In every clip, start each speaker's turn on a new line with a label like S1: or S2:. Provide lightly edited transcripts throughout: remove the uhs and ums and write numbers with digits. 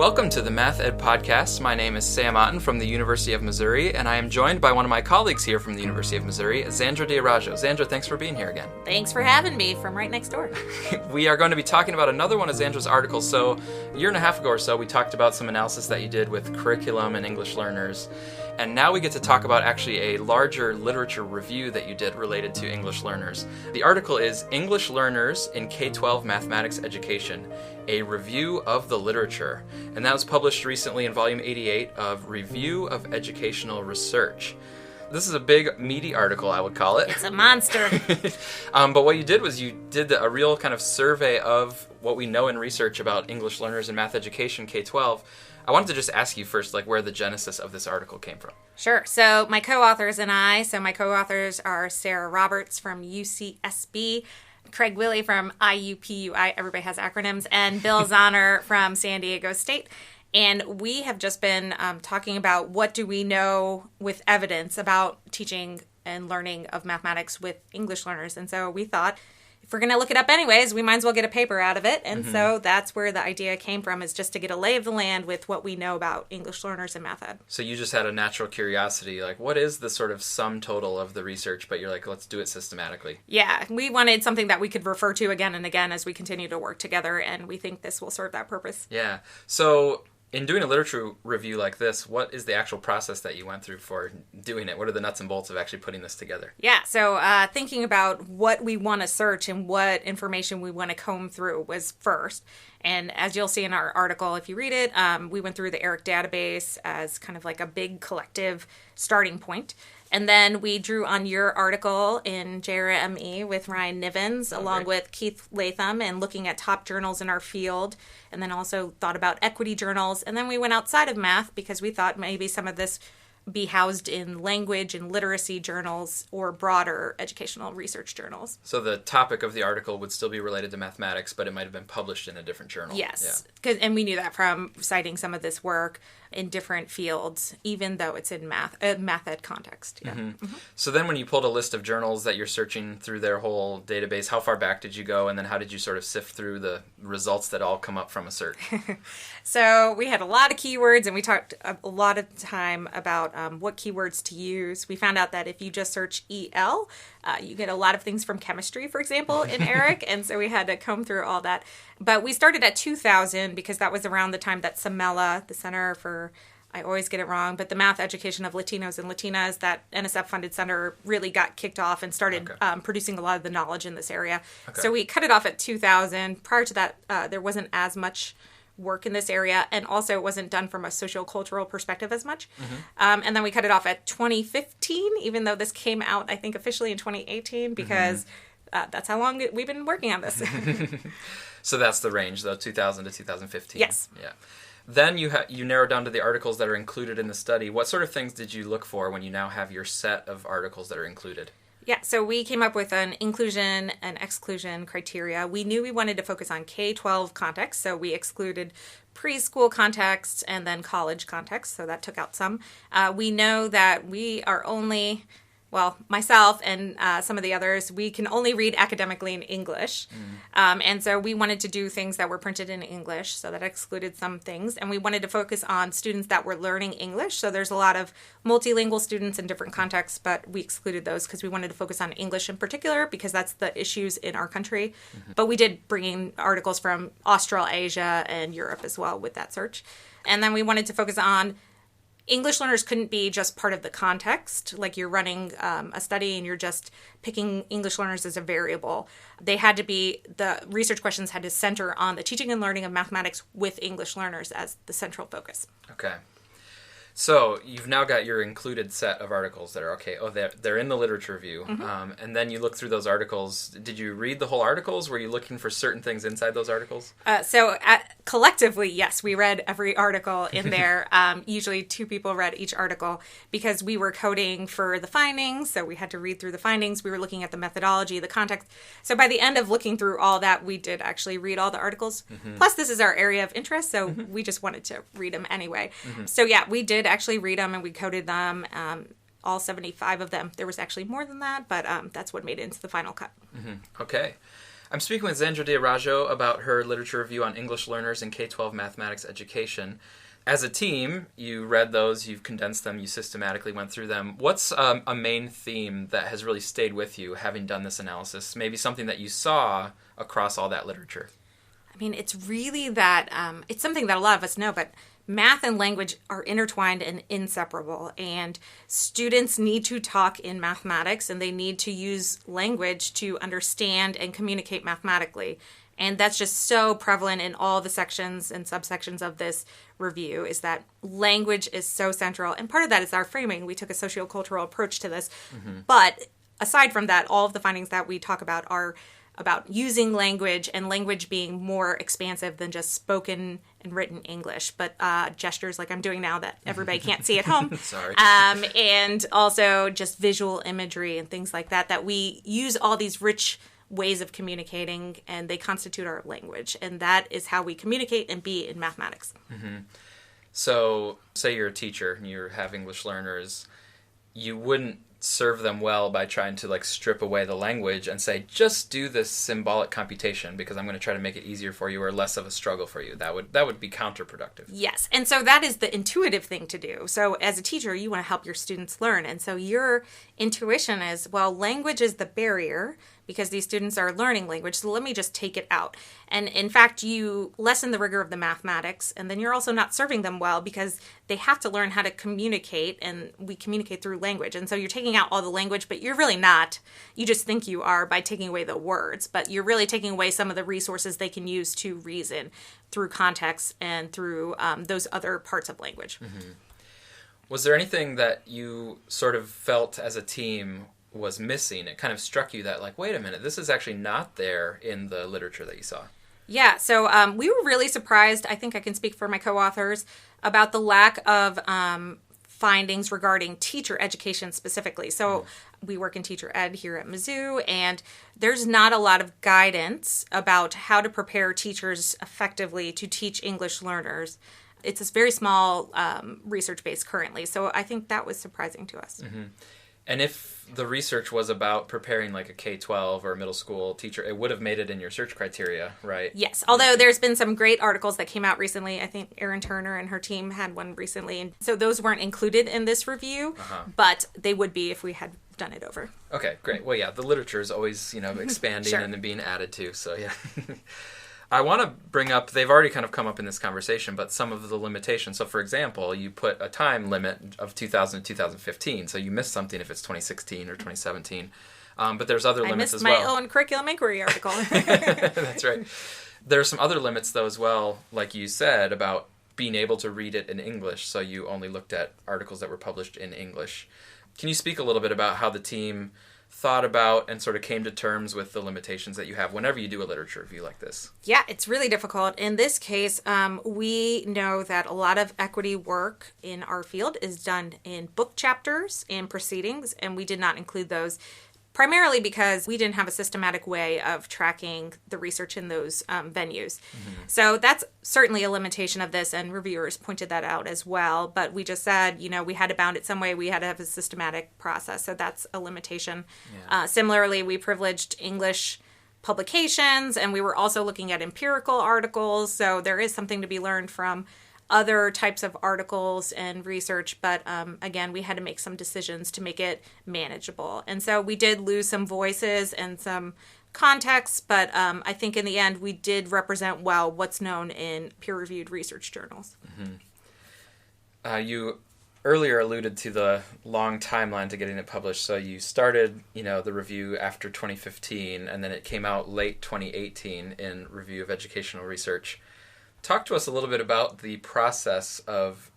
S1: Welcome to the Math Ed Podcast. My name is Sam Otten from the University of Missouri, and I am joined by one of my colleagues here from the University of Missouri, Xandra D'Araujo. Xandra, thanks for being here again.
S2: Thanks for having me from right next door.
S1: We are going to be talking about another one of Xandra's articles. So a year and a half ago or so, we talked about some analysis that you did with curriculum and English learners. And now we get to talk about actually a larger literature review that you did related to English learners. The article is English Learners in K-12 Mathematics Education, a Review of the Literature. And that was published recently in Volume 88 of Review of Educational Research. This is a big, meaty article, I would call it.
S2: It's a monster.
S1: But what you did was you did a real kind of survey of what we know in research about English learners in math education, K-12. I wanted to just ask you first, where the genesis of this article came from.
S2: Sure. So my co-authors and my co-authors are Sarah Roberts from UCSB, Craig Willey from IUPUI, everybody has acronyms, and Bill Zahner from San Diego State. And we have just been talking about what do we know with evidence about teaching and learning of mathematics with English learners. And so we thought, if we're going to look it up anyways, we might as well get a paper out of it. And so that's where the idea came from, is just to get a lay of the land with what we know about English learners in math ed.
S1: So you just had a natural curiosity, what is the sort of sum total of the research? But you're like, let's do it systematically.
S2: Yeah, we wanted something that we could refer to again and again as we continue to work together, and we think this will serve that purpose.
S1: Yeah. So in doing a literature review like this, what is the actual process that you went through for doing it? What are the nuts and bolts of actually putting this together?
S2: Yeah, so thinking about what we want to search and what information we want to comb through was first. And as you'll see in our article, if you read it, we went through the ERIC database as kind of like a big collective starting point. And then we drew on your article in JRME with Ryan Nivens, along with Keith Latham, and looking at top journals in our field, and then also thought about equity journals. And then we went outside of math because we thought maybe some of this be housed in language and literacy journals or broader educational research journals.
S1: So the topic of the article would still be related to mathematics, but it might have been published in a different journal.
S2: Yes, and we knew that from citing some of this work in different fields, even though it's in math ed context. Yeah.
S1: So then when you pulled a list of journals that you're searching through their whole database, how far back did you go, and then how did you sort of sift through the results that all come up from a search?
S2: So we had a lot of keywords, and we talked a lot of time about what keywords to use. We found out that if you just search EL, you get a lot of things from chemistry, for example, in ERIC, and so we had to comb through all that. But we started at 2000 because that was around the time that CEMELA, the Center for, I always get it wrong, but the Math Education of Latinos and Latinas, that NSF-funded center really got kicked off and started producing a lot of the knowledge in this area. So we cut it off at 2000. Prior to that, there wasn't as much work in this area, and also it wasn't done from a socio-cultural perspective as much. And then we cut it off at 2015, even though this came out, I think, officially in 2018, because that's how long we've been working on this.
S1: So that's the range, though, 2000 to 2015.
S2: Yes.
S1: Yeah. Then you narrow down to the articles that are included in the study. What sort of things did you look for when you now have your set of articles that are included?
S2: Yeah, so we came up with an inclusion and exclusion criteria. We knew we wanted to focus on K-12 context, so we excluded preschool context and then college context, so that took out some. We know that we are only, myself and some of the others, we can only read academically in English. And so we wanted to do things that were printed in English, so that excluded some things. And we wanted to focus on students that were learning English. So there's a lot of multilingual students in different contexts, but we excluded those because we wanted to focus on English in particular because that's the issues in our country. But we did bring in articles from Australasia and Europe as well with that search. And then we wanted to focus on English learners couldn't be just part of the context, like you're running a study and you're just picking English learners as a variable. They had to be, the research questions had to center on the teaching and learning of mathematics with English learners as the central focus.
S1: Okay. So you've now got your included set of articles that are okay. Oh, they're in the literature review. And then you look through those articles. Did you read the whole articles? Were you looking for certain things inside those articles?
S2: Collectively, yes, we read every article in there. Usually 2 people read each article because we were coding for the findings. So we had to read through the findings. We were looking at the methodology, the context. So by the end of looking through all that, we did actually read all the articles. Plus, this is our area of interest, so we just wanted to read them anyway. So yeah, we did actually read them and we coded them, all 75 of them. There was actually more than that, but that's what made it into the final cut.
S1: Okay. I'm speaking with Xandra D'Araujo about her literature review on English learners in K-12 mathematics education. As a team, you read those, you've condensed them, you systematically went through them. What's a main theme that has really stayed with you having done this analysis? Maybe something that you saw across all that literature?
S2: I mean, it's really that, it's something that a lot of us know, but math and language are intertwined and inseparable, and students need to talk in mathematics, and they need to use language to understand and communicate mathematically. And that's just so prevalent in all the sections and subsections of this review, is that language is so central. And part of that is our framing. We took a sociocultural approach to this. Mm-hmm. But aside from that, all of the findings that we talk about are about using language, and language being more expansive than just spoken and written English, but gestures like I'm doing now that everybody can't see at home.
S1: Sorry.
S2: And also just visual imagery and things like that, that we use all these rich ways of communicating, and they constitute our language. And that is how we communicate and be in mathematics.
S1: Mm-hmm. So say you're a teacher and you have English learners, you wouldn't serve them well by trying to like strip away the language and say, just do this symbolic computation because I'm going to try to make it easier for you or less of a struggle for you. That would be counterproductive.
S2: Yes. And so that is the intuitive thing to do. So as a teacher, you want to help your students learn. And so your intuition is, well, language is the barrier because these students are learning language, so let me just take it out. And in fact, you lessen the rigor of the mathematics, and then you're also not serving them well because they have to learn how to communicate, and we communicate through language. And so you're taking out all the language, but you're really not. You just think you are by taking away the words, but you're really taking away some of the resources they can use to reason through context and through those other parts of language.
S1: Mm-hmm. Was there anything that you sort of felt as a team was missing? It kind of struck you that, like, wait a minute, this is actually not there in the literature that you saw.
S2: Yeah, so we were really surprised, I think I can speak for my co-authors, about the lack of findings regarding teacher education specifically. So we work in teacher ed here at Mizzou, and there's not a lot of guidance about how to prepare teachers effectively to teach English learners. It's a very small research base currently, so I think that was surprising to us.
S1: Mm-hmm. And if the research was about preparing like a K-12 or a middle school teacher, it would have made it in your search criteria, right?
S2: Yes, although there's been some great articles that came out recently. I think Erin Turner and her team had one recently. And so those weren't included in this review, but they would be if we had done it over.
S1: Okay, great. Well, yeah, the literature is always, expanding
S2: Sure.
S1: and then being added to, so yeah. I want to bring up, they've already kind of come up in this conversation, but some of the limitations. So, for example, you put a time limit of 2000 to 2015, so you missed something if it's 2016 or 2017. But there's other limits as well.
S2: I missed my own curriculum inquiry article.
S1: That's right. There are some other limits, though, as well, like you said, about being able to read it in English, so you only looked at articles that were published in English. Can you speak a little bit about how the team thought about and sort of came to terms with the limitations that you have whenever you do a literature review like this?
S2: Yeah, it's really difficult. In this case, we know that a lot of equity work in our field is done in book chapters and proceedings, and we did not include those primarily because we didn't have a systematic way of tracking the research in those venues. Mm-hmm. So that's certainly a limitation of this, and reviewers pointed that out as well. But we just said, we had to bound it some way. We had to have a systematic process. So that's a limitation. Yeah. Similarly, we privileged English publications, and we were also looking at empirical articles. So there is something to be learned from other types of articles and research, but again, we had to make some decisions to make it manageable. And so we did lose some voices and some context, but I think in the end, we did represent well what's known in peer-reviewed research journals.
S1: Mm-hmm. You earlier alluded to the long timeline to getting it published. So you started, the review after 2015, and then it came out late 2018 in Review of Educational Research. Talk to us a little bit about the process of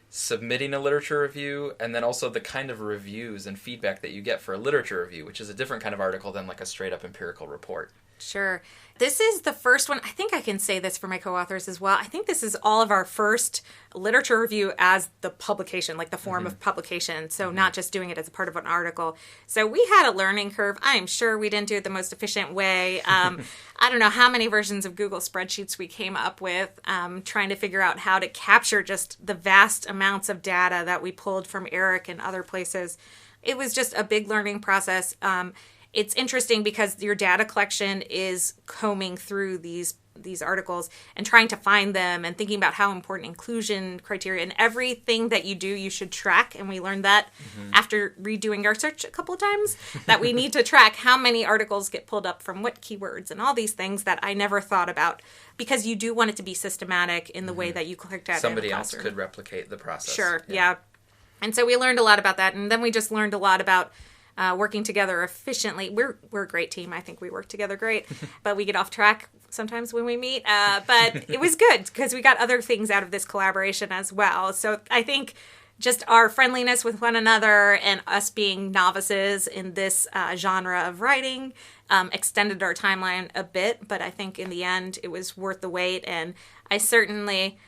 S1: submitting a literature review, and then also the kind of reviews and feedback that you get for a literature review, which is a different kind of article than like a straight up empirical report.
S2: Sure. This is the first one. I think I can say this for my co-authors as well. I think this is all of our first literature review as the publication, like the form of publication. So not just doing it as a part of an article. So we had a learning curve. I'm sure we didn't do it the most efficient way. I don't know how many versions of Google spreadsheets we came up with, trying to figure out how to capture just the vast amounts of data that we pulled from ERIC and other places. It was just a big learning process. it's interesting because your data collection is combing through these articles and trying to find them and thinking about how important inclusion criteria and everything that you do, you should track. And we learned that after redoing our search a couple of times, that we need to track how many articles get pulled up from what keywords and all these things that I never thought about, because you do want it to be systematic in the way that you collect data.
S1: Somebody else could replicate the process.
S2: Sure, yeah. And so we learned a lot about that. And then we just learned a lot about working together efficiently. We're a great team. I think we work together great, but we get off track sometimes when we meet. But it was good because we got other things out of this collaboration as well. So I think just our friendliness with one another and us being novices in this genre of writing extended our timeline a bit. But I think in the end, it was worth the wait. And I certainly...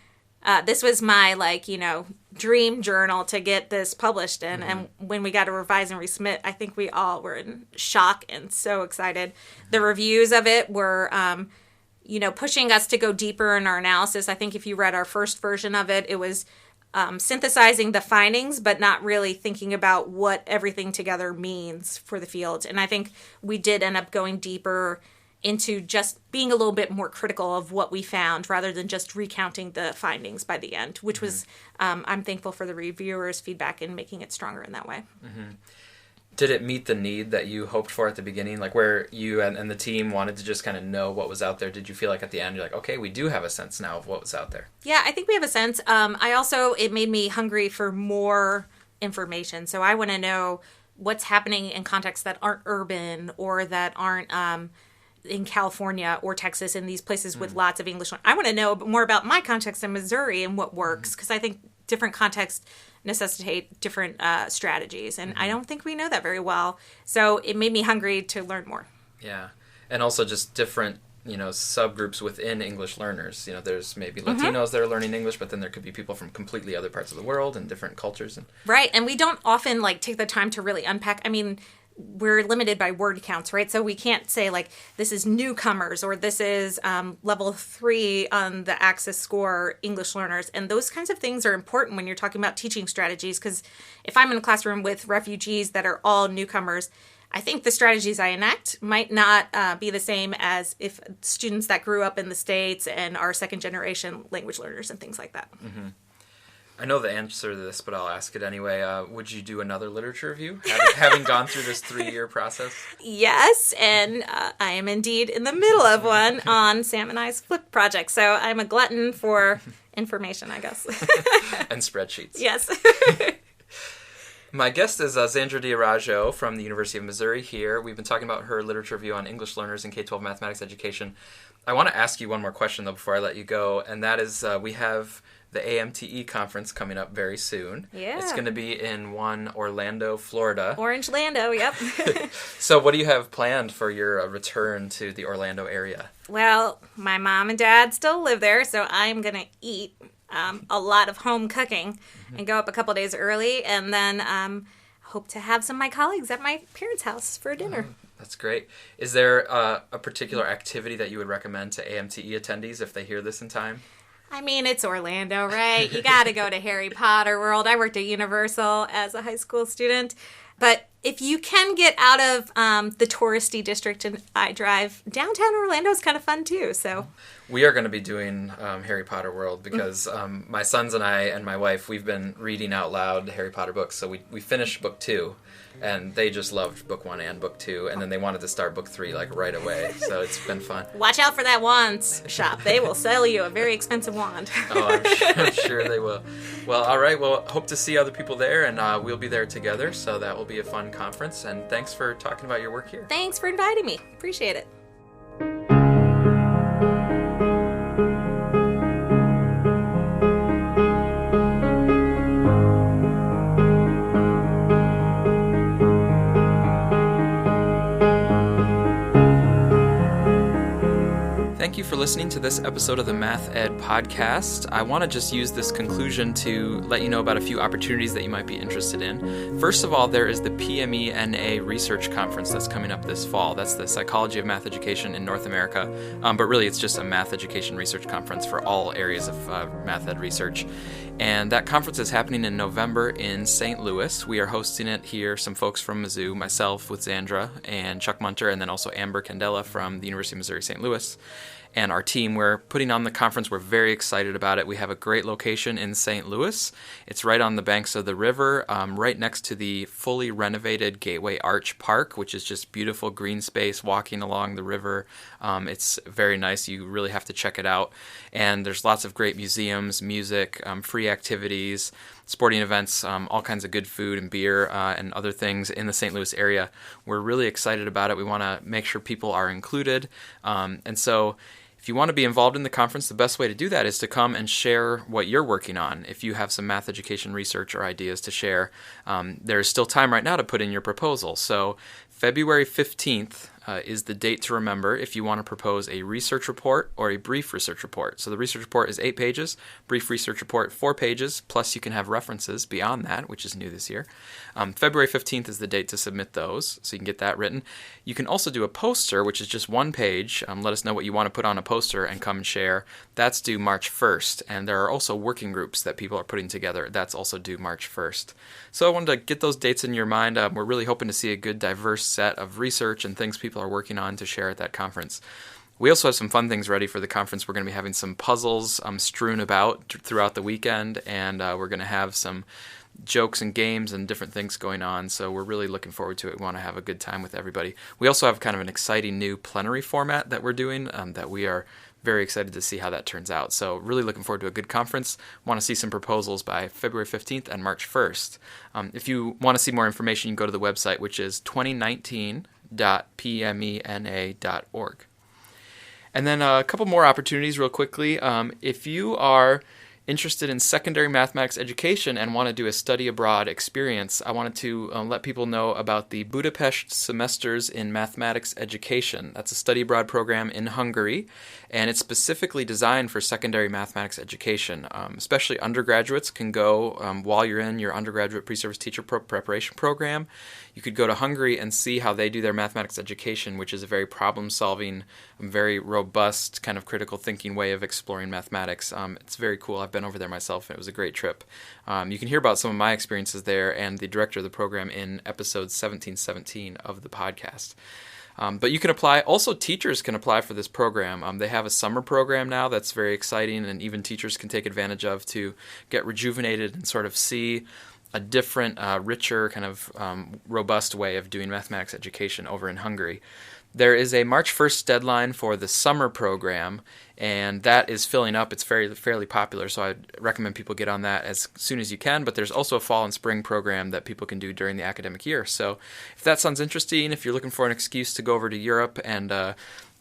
S2: this was my, dream journal to get this published in. And when we got to revise and resubmit, I think we all were in shock and so excited. The reviews of it were, pushing us to go deeper in our analysis. I think if you read our first version of it, it was synthesizing the findings, but not really thinking about what everything together means for the field. And I think we did end up going deeper into just being a little bit more critical of what we found rather than just recounting the findings by the end, which was, I'm thankful for the reviewers' feedback in making it stronger in that way.
S1: Did it meet the need that you hoped for at the beginning, like where you and the team wanted to just kind of know what was out there? Did you feel like at the end you're like, okay, we do have a sense now of what was out there?
S2: Yeah, I think we have a sense. It made me hungry for more information. So I want to know what's happening in contexts that aren't urban or that aren't... in California or Texas, in these places with lots of English. I want to know more about my context in Missouri and what works, because I think different contexts necessitate different strategies, and I don't think we know that very well. So it made me hungry to learn more.
S1: Yeah, and also just different, subgroups within English learners. There's maybe Latinos that are learning English, but then there could be people from completely other parts of the world and different cultures.
S2: Right, and we don't often take the time to really unpack. I mean, we're limited by word counts, right? So we can't say this is newcomers or this is level 3 on the Access score English learners. And those kinds of things are important when you're talking about teaching strategies, because if I'm in a classroom with refugees that are all newcomers, I think the strategies I enact might not be the same as if students that grew up in the States and are second generation language learners and things like that.
S1: Mm-hmm. I know the answer to this, but I'll ask it anyway. Would you do another literature review, having gone through this 3-year process?
S2: Yes, and I am indeed in the middle of one on Sam and I's Flip project. So I'm a glutton for information, I guess.
S1: And spreadsheets.
S2: Yes.
S1: My guest is Xandra D'Araujo from the University of Missouri here. We've been talking about her literature review on English learners in K-12 mathematics education. I want to ask you one more question, though, before I let you go, and that is we have the AMTE conference coming up very soon.
S2: Yeah.
S1: It's going to be in Orlando, Florida.
S2: Orange-lando, yep.
S1: So what do you have planned for your return to the Orlando area?
S2: Well, my mom and dad still live there, so I'm going to eat a lot of home cooking and go up a couple days early, and then hope to have some of my colleagues at my parents' house for dinner.
S1: That's great. Is there a particular activity that you would recommend to AMTE attendees if they hear this in time?
S2: I mean, it's Orlando, right? You got to go to Harry Potter World. I worked at Universal as a high school student. But if you can get out of the touristy district in iDrive, downtown Orlando is kind of fun too. So
S1: we are going to be doing Harry Potter World because my sons and I and my wife, we've been reading out loud Harry Potter books. So we finished book 2. And they just loved book 1 and book 2, and then they wanted to start book 3 right away. So it's been fun.
S2: Watch out for that wands shop. They will sell you a very expensive wand.
S1: Oh, I'm sure they will. Well, all right. Well, hope to see other people there, and we'll be there together. So that will be a fun conference. And thanks for talking about your work here.
S2: Thanks for inviting me. Appreciate it.
S1: Thank you for listening to this episode of the Math Ed Podcast. I want to just use this conclusion to let you know about a few opportunities that you might be interested in. First of all, there is the PMENA Research Conference that's coming up this fall. That's the Psychology of Math Education in North America, but really it's just a math education research conference for all areas of math ed research. And that conference is happening in November in St. Louis. We are hosting it here, some folks from Mizzou, myself with Zandra and Chuck Munter, and then also Amber Candela from the University of Missouri St. Louis. And our team, we're putting on the conference. We're very excited about it. We have a great location in St. Louis. It's right on the banks of the river, right next to the fully renovated Gateway Arch Park, which is just beautiful green space walking along the river. It's very nice. You really have to check it out. And there's lots of great museums, music, free activities, sporting events, all kinds of good food and beer and other things in the St. Louis area. We're really excited about it. We want to make sure people are included. And so if you want to be involved in the conference, the best way to do that is to come and share what you're working on. If you have some math education research or ideas to share, there's still time right now to put in your proposal. So February 15th is the date to remember if you want to propose a research report or a brief research report. So the research report is 8 pages, brief research report 4 pages, plus you can have references beyond that, which is new this year. February 15th is the date to submit those, so you can get that written. You can also do a poster, which is just 1 page. Let us know what you want to put on a poster and come and share. That's due March 1st, and there are also working groups that people are putting together. That's also due March 1st. So I wanted to get those dates in your mind. We're really hoping to see a good, diverse set of research and things people are working on to share at that conference. We also have some fun things ready for the conference. We're going to be having some puzzles strewn about throughout the weekend, and we're going to have some jokes and games and different things going on, so we're really looking forward to it. We want to have a good time with everybody. We also have kind of an exciting new plenary format that we're doing that we are very excited to see how that turns out. So really looking forward to a good conference. Want to see some proposals by February 15th and March 1st. If you want to see more information, you can go to the website, which is 2019.pmena.org. And then a couple more opportunities real quickly. If you are interested in secondary mathematics education and want to do a study abroad experience, I wanted to let people know about the Budapest Semesters in Mathematics Education. That's a study abroad program in Hungary, and it's specifically designed for secondary mathematics education. Especially undergraduates can go while you're in your undergraduate pre-service teacher preparation program. You could go to Hungary and see how they do their mathematics education, which is a very problem-solving, very robust, kind of critical thinking way of exploring mathematics. It's very cool. I've been over there myself, and it was a great trip. You can hear about some of my experiences there and the director of the program in episode 1717 of the podcast. But you can apply. Also, teachers can apply for this program. They have a summer program now that's very exciting, and even teachers can take advantage of to get rejuvenated and sort of see a different, richer, kind of robust way of doing mathematics education over in Hungary. There is a March 1st deadline for the summer program, and that is filling up. It's fairly popular, so I recommend people get on that as soon as you can. But there's also a fall and spring program that people can do during the academic year. So if that sounds interesting, if you're looking for an excuse to go over to Europe and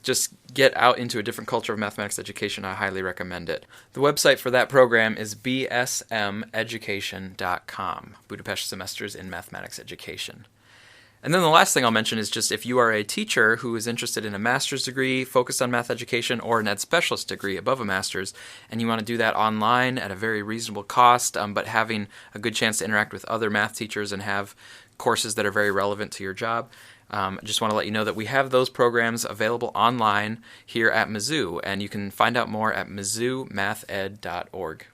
S1: just get out into a different culture of mathematics education, I highly recommend it. The website for that program is bsmeducation.com, Budapest Semesters in Mathematics Education. And then the last thing I'll mention is just if you are a teacher who is interested in a master's degree focused on math education or an ed specialist degree above a master's, and you want to do that online at a very reasonable cost, but having a good chance to interact with other math teachers and have courses that are very relevant to your job, I just want to let you know that we have those programs available online here at Mizzou, and you can find out more at mizzoumathed.org.